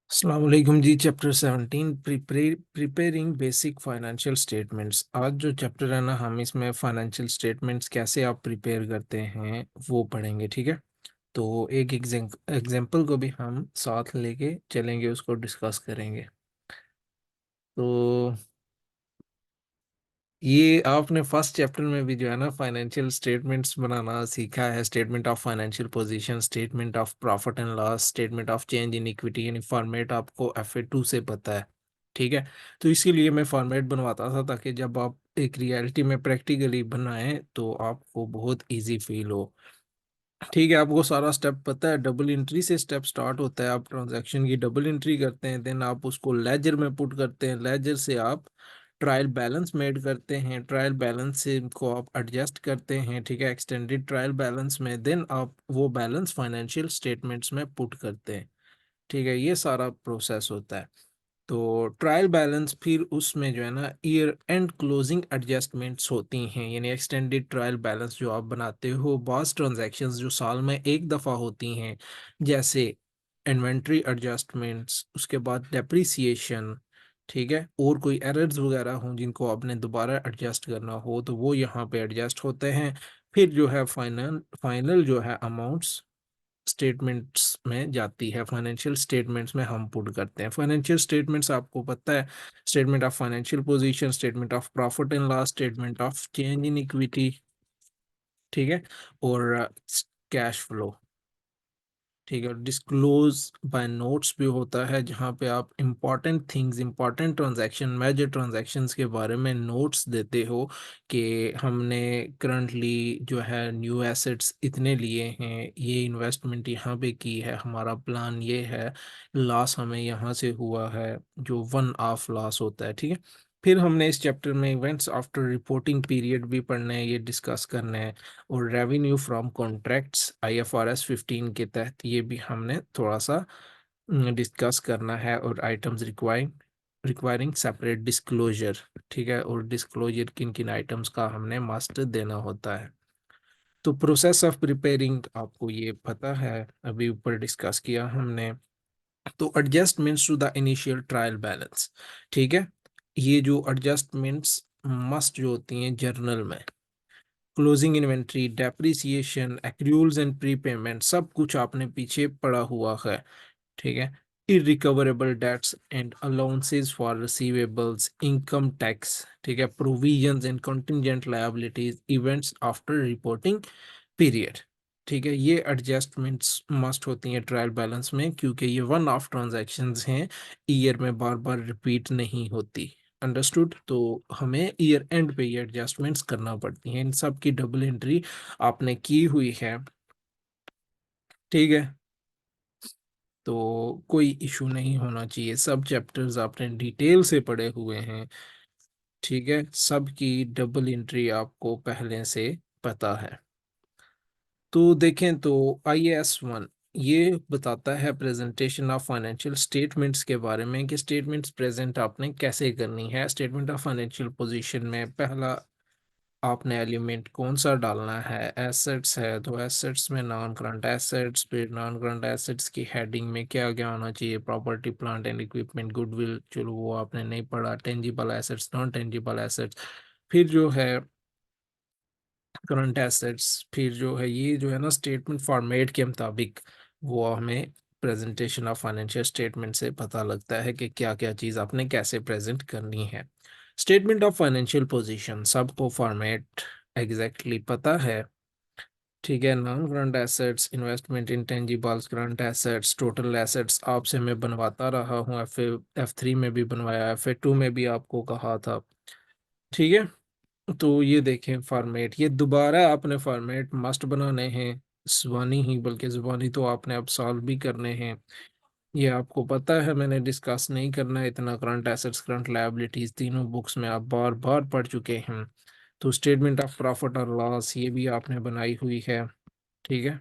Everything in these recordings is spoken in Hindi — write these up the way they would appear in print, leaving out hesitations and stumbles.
अस्सलाम वालेकुम जी। Chapter 17 preparing basic financial statements. आज जो चैप्टर है ना, हम इसमें फाइनेंशियल स्टेटमेंट्स कैसे आप प्रिपेयर करते हैं वो पढ़ेंगे। ठीक है, तो एक एग्जांपल को भी हम साथ लेके चलेंगे, उसको डिस्कस करेंगे। तो ये आपने फर्स्ट चैप्टर में भी जो है ना फाइनेंशियल स्टेटमेंट्स बनाना सीखा है। Statement of financial position, statement of profit and loss, statement of change in equity, यानी फॉर्मेट आपको FA2 से पता है। ठीक है, तो इसीलिए मैं फॉर्मेट बनवाता था ताकि जब आप एक रियलिटी में प्रैक्टिकली बनाएं तो आपको बहुत इजी फील हो। ठीक है, आपको सारा स्टेप पता है। डबल एंट्री से स्टेप स्टार्ट होता है। आप ट्रांजैक्शन की डबल एंट्री करते हैं, देन आप उसको लेजर में पुट करते हैं। लेजर से आप ट्रायल बैलेंस मेड करते हैं, ट्रायल बैलेंस से को आप एडजस्ट करते हैं। ठीक है, एक्सटेंडेड ट्रायल बैलेंस में देन आप वो बैलेंस फाइनेंशियल स्टेटमेंट्स में पुट करते हैं। ठीक है, ये सारा प्रोसेस होता है। तो ट्रायल बैलेंस फिर उसमें जो है ना ईयर एंड क्लोजिंग एडजस्टमेंट्स होती हैं, यानी एक्सटेंडेड ट्रायल बैलेंस जो आप बनाते हो, बॉस ट्रांजैक्शंस जो साल में एक दफ़ा होती हैं, जैसे इन्वेंट्री एडजस्टमेंट्स, उसके बाद डेप्रिसिएशन। ठीक है, और कोई एरर्स वगैरह हों जिनको आपने दोबारा एडजस्ट करना हो तो वो यहाँ पे एडजस्ट होते हैं। फिर जो है फाइनल फाइनल जो है अमाउंट्स स्टेटमेंट्स में जाती है, फाइनेंशियल स्टेटमेंट्स में हम पुट करते हैं। फाइनेंशियल स्टेटमेंट्स आपको पता है, statement of financial position, statement of profit and loss, statement of change in equity. ठीक है, और कैश फ्लो। ठीक है, डिस्क्लोज बाय नोट्स भी होता है, जहाँ पे आप important things, important transaction, major transactions के बारे में नोट्स देते हो कि हमने करंटली जो है न्यू एसेट्स इतने लिए हैं, ये इन्वेस्टमेंट यहाँ पे की है, हमारा प्लान ये है, लॉस हमें यहाँ से हुआ है, जो वन ऑफ लॉस होता है। ठीक है, फिर हमने इस चैप्टर में इवेंट्स आफ्टर रिपोर्टिंग पीरियड भी पढ़ना है, ये डिस्कस करना है। और रेवेन्यू फ्रॉम कॉन्ट्रैक्ट्स IFRS 15 के तहत ये भी हमने थोड़ा सा डिस्कस करना है। और आइटम्स रिक्वायरिंग सेपरेट डिस्क्लोजर। ठीक है, और डिस्क्लोजर किन किन आइटम्स का हमने मस्ट देना होता है। तो प्रोसेस ऑफ प्रिपेयरिंग आपको ये पता है, अभी ऊपर डिस्कस किया हमने। तो adjustments to the initial trial balance. ठीक है, ये जो एडजस्टमेंट्स मस्ट जो होती हैं जर्नल में, closing inventory, depreciation, accruals and prepayment, सब कुछ आपने पीछे पड़ा हुआ है। ठीक है, irrecoverable debts and allowances for receivables, income tax. ठीक है, provisions and contingent liabilities, events after reporting period. ठीक है, ये एडजस्टमेंट्स मस्ट होती हैं ट्रायल बैलेंस में, क्योंकि ये वन ऑफ ट्रांजैक्शंस हैं, ईयर में बार बार रिपीट नहीं होती। अंडरस्टूड? तो हमें ईयर एंड पे ये एडजस्टमेंट्स करना पड़ती हैं। इन सब की डबल एंट्री आपने की हुई है। ठीक है, तो कोई इशू नहीं होना चाहिए। सब चैप्टर्स आपने डिटेल से पढ़े हुए हैं। ठीक है, सब की डबल एंट्री आपको पहले से पता है। तो देखें तो IAS 1 ये बताता है प्रेजेंटेशन ऑफ फाइनेंशियल स्टेटमेंट्स के बारे में, कि स्टेटमेंट्स प्रेजेंट आपने कैसे करनी है। स्टेटमेंट ऑफ फाइनेंशियल पोजीशन में पहला आपने एलिमेंट कौन सा डालना है, एसेट्स है तो एसेट्स में नॉन करंट एसेट्स, फिर नॉन करंट एसेट्स की हेडिंग में क्या क्या होना चाहिए, property plant and equipment, goodwill, चलो वो आपने नहीं पढ़ा, tangible assets, non tangible assets, फिर जो है करंट एसेट्स, फिर जो है ये जो है ना स्टेटमेंट फॉर्मेट के मुताबिक वो हमें प्रेजेंटेशन ऑफ फाइनेंशियल स्टेटमेंट से पता लगता है कि क्या क्या चीज़ आपने कैसे प्रेजेंट करनी है। स्टेटमेंट ऑफ फाइनेंशियल पोजीशन सबको फॉर्मेट एग्जैक्टली पता है। ठीक है, non current assets, investment, intangibles, current assets, total assets आपसे मैं बनवाता रहा हूँ। F3 में भी बनवाया, FA2 में भी आपको कहा था। ठीक है, तो ये देखें फॉर्मेट, ये दोबारा आपने फॉर्मेट मस्ट बनाने हैं, जुबानी ही, बल्कि जुबानी तो आपने अब सॉल्व भी करने हैं। ये आपको पता है, मैंने डिस्कस नहीं करना है इतना। करंट एसेट्स, करंट लायबिलिटीज तीनों बुक्स में आप बार बार पढ़ चुके हैं। तो स्टेटमेंट ऑफ प्रॉफिट और लॉस ये भी आपने बनाई हुई है। ठीक है,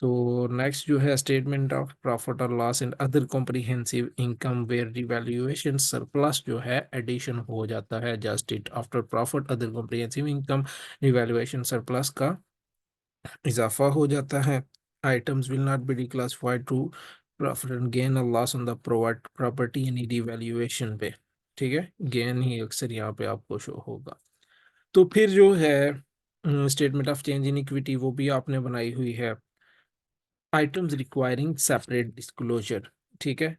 तो नेक्स्ट जो है स्टेटमेंट ऑफ प्रॉफिट और loss and other comprehensive income where revaluation surplus जो है एडिशन हो जाता है, just it after profit other comprehensive income revaluation surplus का इजाफा हो जाता है। Items will not be declassified to profit and gain और लॉस ऑन द प्रॉपर्टी यानी रिवैल्यूएशन पे, ठीक है, गेन ही अक्सर यहाँ पे आपको शो होगा। तो फिर जो है statement of change in equity वो भी आपने बनाई हुई है, आइटम्स रिक्वायरिंग सेपरेट डिस्क्लोजर, ठीक है,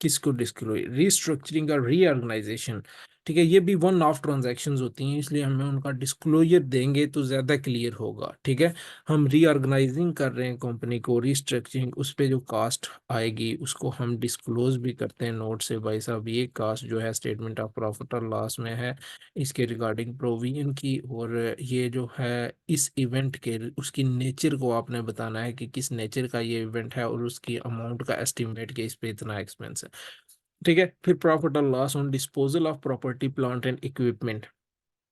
किसको डिस्क्लोज, रीस्ट्रक्चरिंग और रीऑर्गेनाइजेशन, ठीक है, ये भी वन ऑफ ट्रांजैक्शंस होती हैं, इसलिए हमें उनका डिस्क्लोजर देंगे तो ज्यादा क्लियर होगा, ठीक है। हम रीऑर्गेनाइजिंग कर रहे हैं कंपनी को, रीस्ट्रक्चरिंग, उस पे जो कास्ट आएगी उसको हम डिस्क्लोज भी करते हैं नोट से, भाई साहब ये कास्ट जो है स्टेटमेंट ऑफ प्रॉफिट और लॉस में है, इसके रिगार्डिंग प्रोविजन की, और ये जो है इस इवेंट के उसकी नेचर को आपने बताना है कि किस नेचर का ये इवेंट है, और उसकी अमाउंट का एस्टिमेट के इस पे इतना एक्सपेंस है, ठीक है। फिर प्रॉफिट और loss on disposal of property plant and equipment,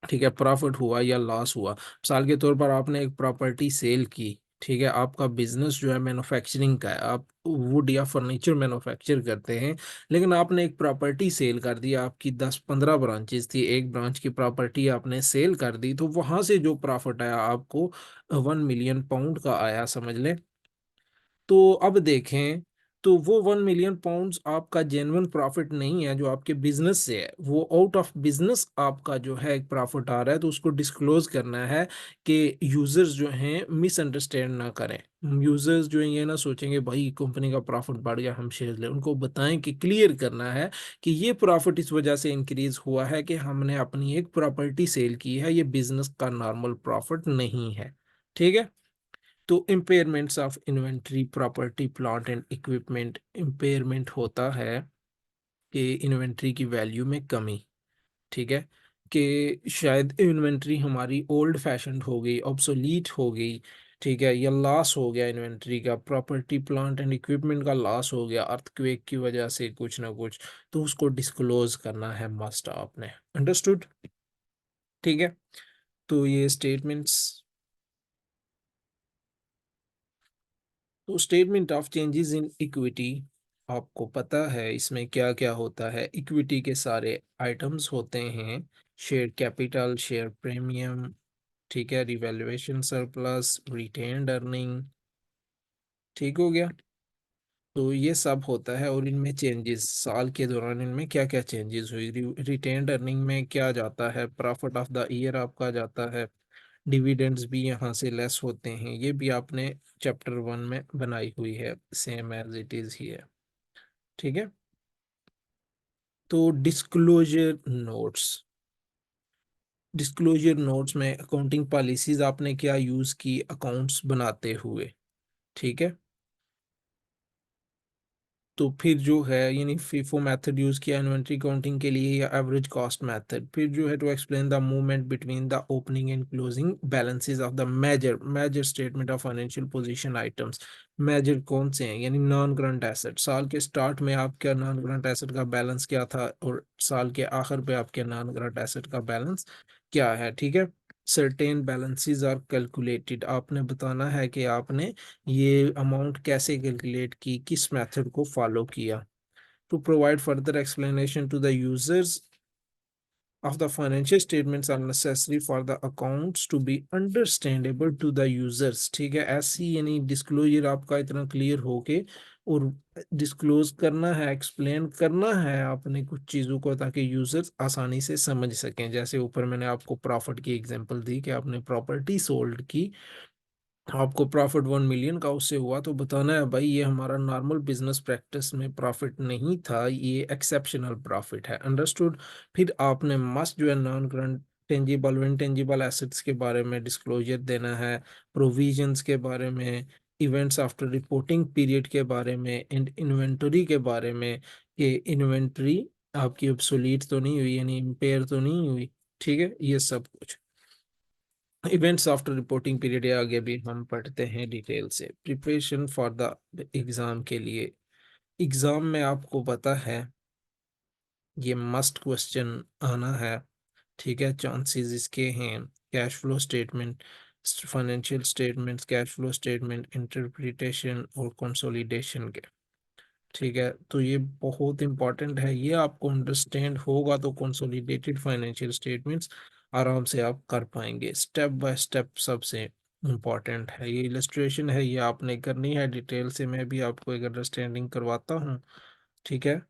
ठीक है, प्रॉफिट हुआ या लॉस हुआ, मिसाल के तौर पर आपने एक प्रॉपर्टी सेल की, ठीक है, आपका बिजनेस जो है मैन्युफैक्चरिंग का है, आप वुड या फर्नीचर मैन्युफैक्चर करते हैं, लेकिन आपने एक प्रॉपर्टी सेल कर दी, आपकी 10-15 ब्रांचेस थी, एक ब्रांच की प्रॉपर्टी आपने सेल कर दी, तो वहां से जो प्रॉफिट आया आपको 1 मिलियन पाउंड का आया, समझ लें। तो अब देखें, तो वो 1 मिलियन पाउंड्स आपका जेन्युइन प्रॉफिट नहीं है जो आपके बिजनेस से है, वो आउट ऑफ बिजनेस आपका जो है एक प्रॉफिट आ रहा है, तो उसको डिस्क्लोज करना है कि यूजर्स जो हैं मिसअंडरस्टैंड ना करें, यूजर्स जो हैं ये ना सोचेंगे भाई कंपनी का प्रॉफिट बढ़ गया हम शेयर ले, उनको बताएं कि क्लियर करना है कि ये प्रॉफिट इस वजह से इंक्रीज हुआ है कि हमने अपनी एक प्रॉपर्टी सेल की है, ये बिजनेस का नॉर्मल प्रॉफिट नहीं है, ठीक है। तो impairments of inventory property plant and equipment, impairment होता है कि इन्वेंट्री की वैल्यू में कमी, ठीक है, कि शायद इन्वेंट्री हमारी ओल्ड फैशन्ड हो गई, ऑब्सोलीट हो गई, ठीक है, या लॉस हो गया इन्वेंट्री का, प्रॉपर्टी प्लांट एंड इक्विपमेंट का लॉस हो गया अर्थक्वेक की वजह से कुछ ना कुछ, तो उसको डिस्क्लोज करना है मस्ट आपने, अंडरस्टूड, ठीक है। तो ये स्टेटमेंट्स, तो statement of changes in equity, आपको पता है इसमें क्या क्या होता है, इक्विटी के सारे आइटम्स होते हैं, शेयर कैपिटल, शेयर प्रीमियम, ठीक है, रिवैल्यूएशन सरप्लस, रिटेन्ड अर्निंग, ठीक हो गया। तो ये सब होता है और इनमें चेंजेस साल के दौरान इनमें क्या क्या चेंजेस हुई, रिटेन्ड अर्निंग में क्या जाता है, प्रॉफिट ऑफ द ईयर आपका जाता है, डिविडेंड्स भी यहाँ से लेस होते हैं, ये भी आपने चैप्टर 1 में बनाई हुई है, सेम एज इट इज ही है, ठीक है। तो डिस्क्लोजर नोट्स में अकाउंटिंग पॉलिसीज आपने क्या यूज की अकाउंट्स बनाते हुए, ठीक है। तो फिर जो है यानी फीफो मेथड यूज किया इन्वेंट्री काउंटिंग के लिए या एवरेज कॉस्ट मेथड, फिर जो है to explain the movement between the opening and closing balances of the major major statement of financial position items, major कौन से हैं यानी नॉन करंट एसेट, साल के स्टार्ट में आपका नॉन करंट एसेट का बैलेंस क्या था और साल के आखिर पे आपके नॉन करंट एसेट का बैलेंस क्या है, ठीक है। सर्टेन बैलेंसेस आर कैलकुलेटेड, आपने बताना है कि आपने ये अमाउंट कैसे कैलकुलेट की, किस मेथड को फॉलो किया, to provide further explanation to the users of the financial statements are necessary for the accounts to be understandable to the users, ठीक है, ऐसी यानी डिस्क्लोजर आपका इतना क्लियर हो के और डिस्क्लोज करना है, एक्सप्लेन करना है आपने कुछ चीज़ों को ताकि यूजर्स आसानी से समझ सकें, जैसे ऊपर मैंने आपको प्रॉफिट की एग्जांपल दी कि आपने प्रॉपर्टी सोल्ड की, आपको प्रॉफिट 1 मिलियन का उससे हुआ, तो बताना है भाई ये हमारा नॉर्मल बिजनेस प्रैक्टिस में प्रॉफिट नहीं था, ये एक्सेप्शनल प्रॉफिट है, अंडरस्टूड। फिर आपने मस्ट जो है non current tangible intangible assets के बारे में डिस्क्लोजर देना है, प्रोविजंस के बारे में, इवेंट्स आफ्टर रिपोर्टिंग पीरियड के बारे में, एंड इन्वेंटरी के बारे में कि इन्वेंटरी आपकी ऑब्सोलीट तो नहीं हुई यानी इम्पेयर तो नहीं हुई, ठीक है, ये सब कुछ। इवेंट्स आफ्टर रिपोर्टिंग पीरियड या आगे भी हम पढ़ते हैं डिटेल से, प्रिपरेशन फॉर द एग्जाम के लिए, एग्जाम में आपको पता है ये मस्ट क्वेश्चन आना है, ठीक है, चांसेस इसके हैं, cash flow statement, financial statements, cash flow statement, interpretation और कंसोलिडेशन के, ठीक है। तो ये बहुत इंपॉर्टेंट है, ये आपको अंडरस्टैंड होगा तो कंसोलिडेटेड फाइनेंशियल स्टेटमेंट्स आराम से आप कर पाएंगे, स्टेप बाय स्टेप सबसे इम्पॉर्टेंट है, ये इलस्ट्रेशन है, ये आपने करनी है डिटेल से, मैं भी आपको एक अंडरस्टैंडिंग करवाता हूँ। ठीक है,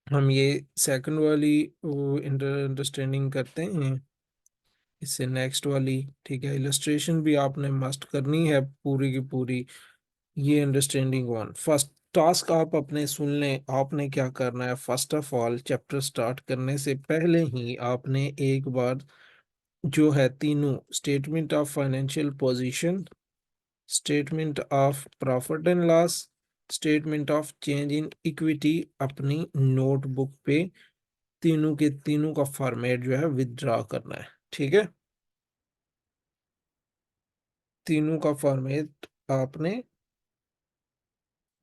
हम ये सेकंड वाली अंडरस्टैंडिंग करते हैं, इससे नेक्स्ट वाली। ठीक है, इलस्ट्रेशन भी आपने मस्ट करनी है पूरी की पूरी। ये अंडरस्टैंडिंग वन, फर्स्ट टास्क आप अपने सुन लें। आपने क्या करना है, first of all chapter start करने से पहले ही आपने एक बार जो है तीनों statement of financial position, statement of profit and loss, statement of change in equity अपनी नोटबुक पे तीनों के तीनों का फॉर्मेट जो है विदड्रॉ करना है। ठीक है, तीनों का फॉर्मेट आपने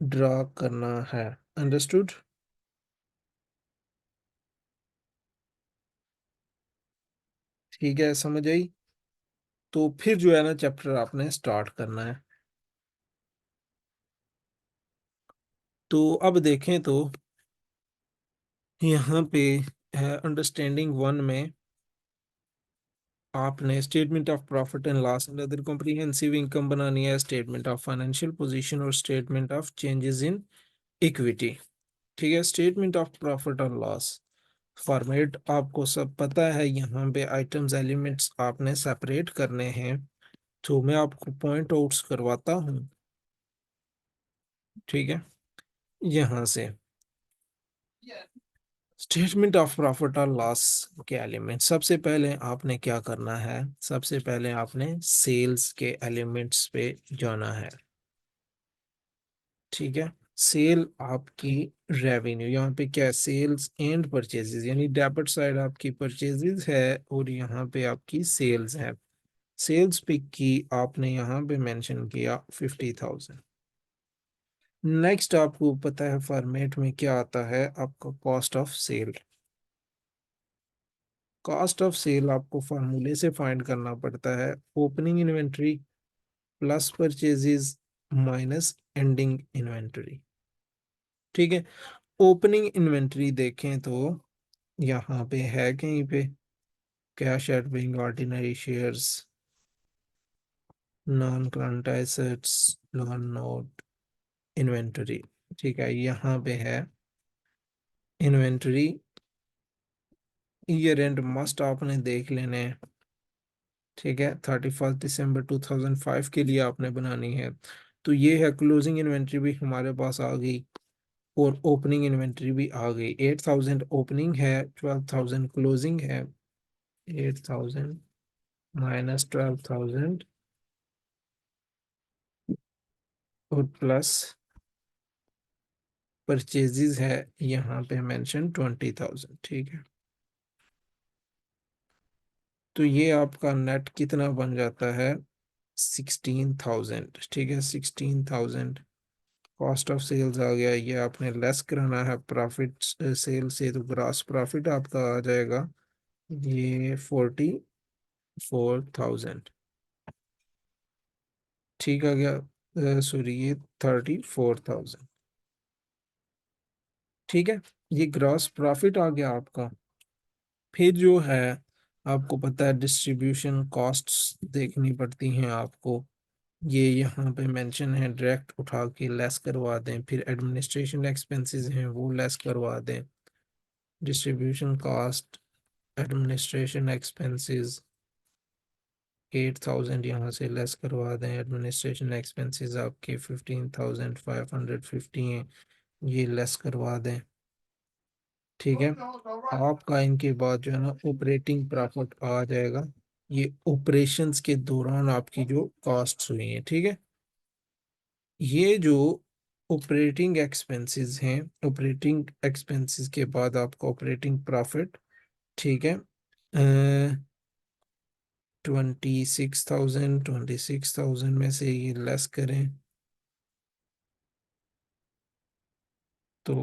ड्रा करना है। अंडरस्टूड? ठीक है, समझ आई? तो फिर जो है ना चैप्टर आपने स्टार्ट करना है। तो अब देखें तो यहाँ पे है अंडरस्टैंडिंग वन में आपने statement of profit and loss and other comprehensive income बनानी है, स्टेटमेंट ऑफ फाइनेंशियल पोजीशन और statement of changes in equity. ठीक है, स्टेटमेंट ऑफ प्रॉफिट और लॉस फॉर्मेट आपको सब पता है। यहाँ पे आइटम्स एलिमेंट्स आपने सेपरेट करने हैं, तो मैं आपको पॉइंट आउट्स करवाता हूँ। ठीक है, यहाँ से स्टेटमेंट ऑफ प्रॉफिट और लॉस के एलिमेंट, सबसे पहले आपने क्या करना है, सबसे पहले आपने सेल्स के एलिमेंट्स पे जाना है। ठीक है, सेल आपकी रेवेन्यू, यहाँ पे क्या है, सेल्स एंड परचेजेस, यानी डेबिट साइड आपकी परचेजेस है और यहाँ पे आपकी सेल्स है। सेल्स पिक की आपने यहाँ पे मेंशन किया 50,000। नेक्स्ट आपको पता है फॉर्मेट में क्या आता है, आपका cost of sale. Cost of sale आपको फार्मूले से फाइंड करना पड़ता है, opening inventory plus purchases minus ending inventory. ठीक है, ओपनिंग इन्वेंट्री देखें तो यहाँ पे है कहीं पे cash at bank, ordinary shares, non current assets, loan note, inventory. ठीक है, यहाँ पे है इन्वेंटरी, ईयर एंड मस्ट आपने देख लेने हैं। ठीक है, 31 दिसंबर 2005 के लिए आपने बनानी है। तो ये है, क्लोजिंग इन्वेंट्री भी हमारे पास आ गई और ओपनिंग इन्वेंट्री भी आ गई। 8,000 ओपनिंग है, 12,000 क्लोजिंग है। 8,000 माइनस 12,000 और प्लस परचेजेस है यहाँ पे मेंशन 20,000। ठीक है, तो ये आपका नेट कितना बन जाता है, 16,000। ठीक है, 16,000 कॉस्ट ऑफ सेल्स आ गया। ये आपने लेस कराना है प्रॉफिट सेल से, तो ग्रॉस प्रॉफिट आपका आ जाएगा ये 44,000। ठीक आ गया, सॉरी ये 34,000। ठीक है, ये ग्रॉस प्रॉफिट आ गया आपका। फिर जो है आपको पता है डिस्ट्रीब्यूशन कॉस्ट्स देखनी पड़ती हैं आपको, ये यहाँ पे मेंशन है, डायरेक्ट उठा के लेस करवा दें, फिर एडमिनिस्ट्रेशन एक्सपेंसेस हैं वो लेस करवा दें, डिस्ट्रीब्यूशन कॉस्ट, एडमिनिस्ट्रेशन एक्सपेंसेस 8,000 यहाँ से लेस करवा दें, एडमिनिस्ट्रेशन एक्सपेंसेस आपके 15,550 हैं, ये लेस करवा दें। ठीक है, आपका इनके बाद जो है ना ऑपरेटिंग प्रॉफिट आ जाएगा, ये ऑपरेशंस के दौरान आपकी जो कॉस्ट्स हुई हैं। ठीक है, ये जो ऑपरेटिंग एक्सपेंसेस हैं, ऑपरेटिंग एक्सपेंसेस के बाद आपका ऑपरेटिंग प्रॉफिट। ठीक है, 26,000 में से ये लेस करें तो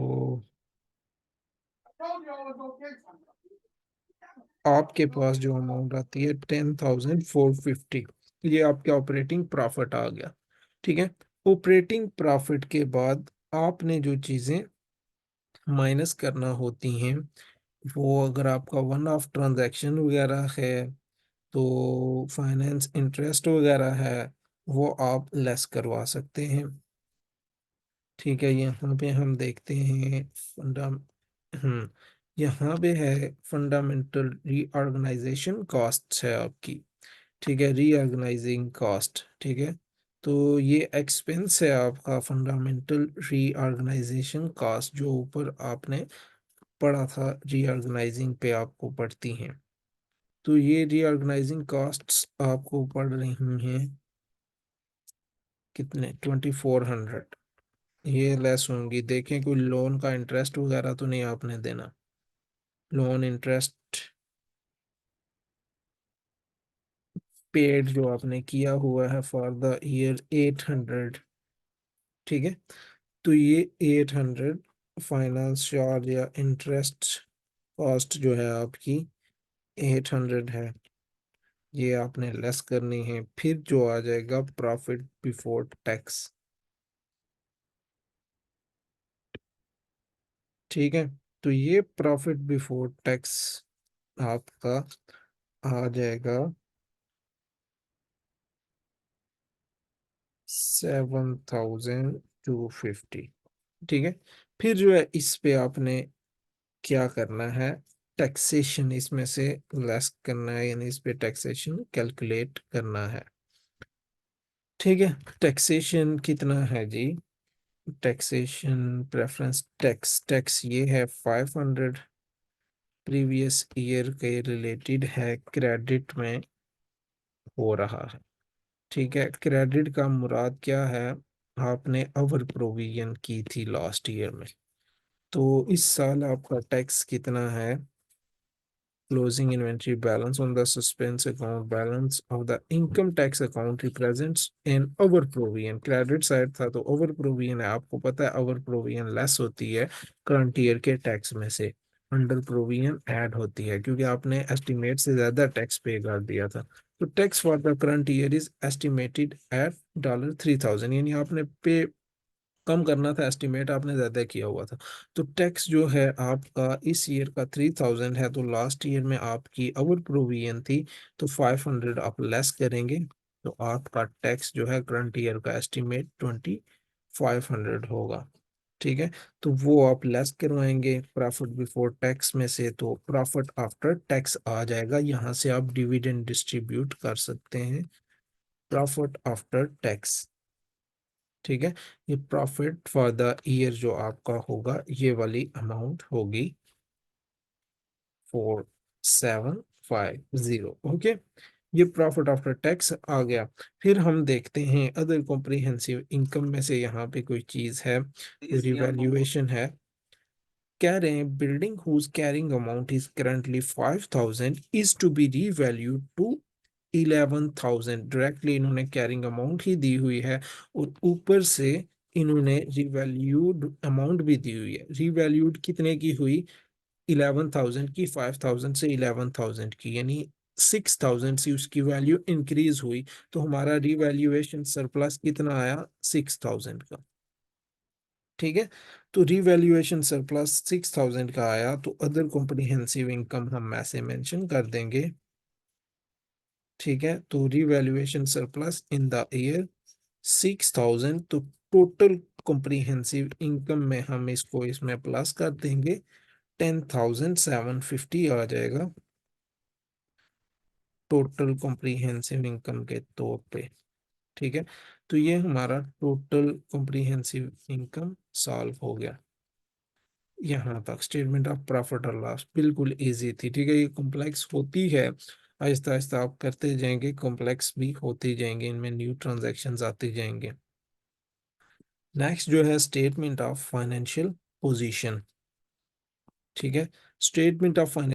आपके पास जो अमाउंट आती है 10,450, ये आपके ऑपरेटिंग प्रॉफिट आ गया। ठीक है, ऑपरेटिंग प्रॉफिट के बाद आपने जो चीज़ें माइनस करना होती हैं, वो अगर आपका वन ऑफ ट्रांजैक्शन वगैरह है तो फाइनेंस इंटरेस्ट वगैरह है वो आप लेस करवा सकते हैं। ठीक है, यहाँ पे हम देखते हैं हम्म यहाँ पे है फंडामेंटल रीऑर्गेनाइजेशन कॉस्ट है आपकी। ठीक है, रीऑर्गेनाइजिंग कॉस्ट। ठीक है, तो ये एक्सपेंस है आपका फंडामेंटल रीऑर्गेनाइजेशन कॉस्ट, जो ऊपर आपने पढ़ा था रीऑर्गेनाइजिंग पे आपको पढ़ती हैं। तो ये रीऑर्गेनाइजिंग कॉस्ट्स आपको पड़ रही हैं कितने, 2400। ये लेस होंगी। देखें कोई लोन का इंटरेस्ट वगैरह तो नहीं आपने देना। लोन इंटरेस्ट पेड जो आपने किया हुआ है फॉर द ईयर 800। ठीक है, तो ये 800 फाइनेंस चार्ज या इंटरेस्ट कॉस्ट जो है आपकी 800 है, ये आपने लेस करनी है। फिर जो आ जाएगा प्रॉफिट बिफोर टैक्स। ठीक है, तो ये प्रॉफिट बिफोर टैक्स आपका आ जाएगा 7250। ठीक है, फिर जो है इस पे आपने क्या करना है, टैक्सेशन इसमें से लेस करना है, यानी इस पे टैक्सेशन कैलकुलेट करना है। ठीक है, टैक्सेशन कितना है जी, टैक्सेशन प्रेफरेंस टैक्स, टैक्स ये है 500 प्रीवियस ईयर के रिलेटेड है, क्रेडिट में हो रहा है। ठीक है, क्रेडिट का मुराद क्या है, आपने ओवर प्रोविजन की थी लास्ट ईयर में, तो इस साल आपका टैक्स कितना है, closing inventory balance on the suspense account balance of the income tax account represents an over provision। Credit side था तो ओवर प्रोविजन है, आपको पता है ओवर प्रोविजन लेस होती है करंट ईयर के टैक्स में से, अंडर प्रोविजन ऐड होती है क्योंकि आपने एस्टिमेट से ज्यादा टैक्स पे कर दिया था। तो tax for the current year is estimated at $3000, यानी आपने पे कम करना था, एस्टिमेट आपने ज्यादा किया हुआ था। तो टैक्स जो है आपका इस ईयर का 3000 है, तो लास्ट ईयर में आपकी ओवर प्रोविजन थी, तो 500 आप लेस करेंगे, तो आपका टैक्स जो है करंट ईयर का एस्टिमेट 2500 होगा। ठीक है, तो वो आप लेस करवाएंगे प्रॉफिट बिफोर टैक्स में से, तो प्रॉफिट आफ्टर टैक्स आ जाएगा। यहाँ से आप डिविडेंड डिस्ट्रीब्यूट कर सकते हैं, प्रॉफिट आफ्टर टैक्स। ठीक है, ये प्रॉफिट फॉर द ईयर जो आपका होगा, ये वाली अमाउंट होगी 4750। ओके, ये प्रॉफिट आफ्टर टैक्स आ गया। फिर हम देखते हैं अदर कॉम्प्रिहेंसिव इनकम में से यहाँ पे कोई चीज है, रिवैल्यूएशन है। कह रहे हैं building whose carrying amount is currently 5000 is to be revalued to 11,000। Directly इन्होंने कैरिंग अमाउंट ही दी हुई है, और ऊपर से इन्होंने रिवैल्यूड अमाउंट भी दी हुई है। रिवैल्यूड कितने की हुई, 11,000 की, 5,000 से 11,000 की, यानी 6,000 से उसकी वैल्यू इंक्रीज हुई। तो हमारा रिवैल्यूएशन सरप्लस कितना आया, 6,000 का। ठीक है, तो रिवैल्यूएशन सरप्लस 6,000 का आया, तो अदर कॉम्प्रिहेंसिव इनकम हम ऐसे मेंशन कर देंगे। ठीक है, तो revaluation surplus in the year 6,000, तो टोटल कॉम्प्रिहेंसिव इनकम में हम इसको इसमें प्लस कर देंगे, 10,750 आ जाएगा टोटल कॉम्प्रिहेंसिव इनकम के तौर पे। ठीक है, तो ये हमारा टोटल कॉम्प्रिहेंसिव इनकम सॉल्व हो गया। यहाँ तक स्टेटमेंट ऑफ प्रॉफिट और लॉस बिल्कुल इजी थी। ठीक है, ये कॉम्प्लेक्स होती है, आहिस्ता आहिस्ता आप करते जाएंगे, कॉम्प्लेक्स भी होती जाएंगे, इनमें न्यू ट्रांजैक्शंस आते जाएंगे। नेक्स्ट जो है स्टेटमेंट ऑफ फाइनेंशियल पोजीशन। ठीक है, स्टेटमेंट ऑफ